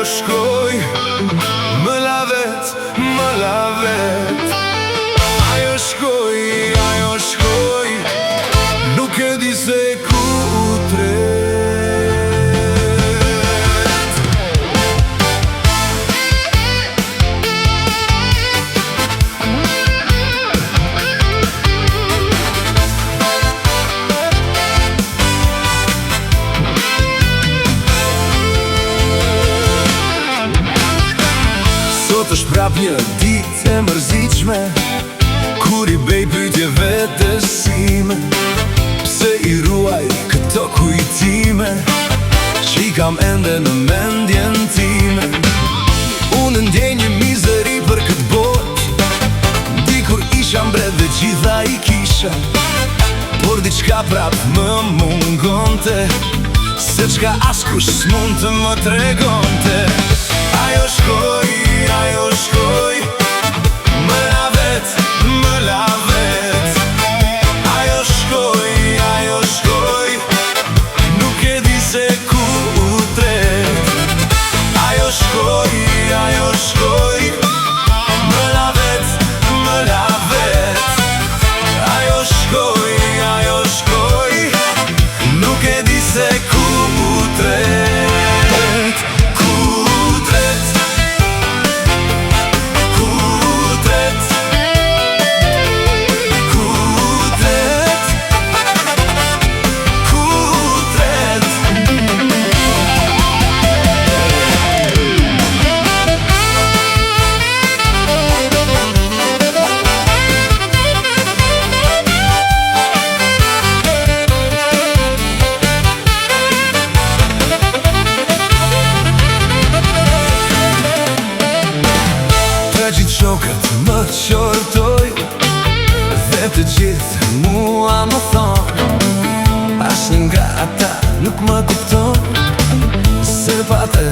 shkoj, më la vet, më la vet. Ajo shkoj, nuk e di se ku tret. Sot është prap një ditë e mërzitshme, kur I bej pyetje vetes sime, pse I ruaj këto kujtime që I kam ende në mendjen time. Unë ndjej një mizeri për këtë botë, dikur isha mbret dhe gjitha I kisha, por diçka prap më mungonte, se çka askush s'mund të më tregonte. Ajo shkoj, më la vet, më la vet. Ajo shkoj, nuk e di se ku tret. Ajo shkoj, më la vet, më la vet. Ajo shkoj, nuk e di se ku tret. Shokët më qortoj, dhe të gjithë mua më thon, asnjë nga ata nuk më kupton, se patë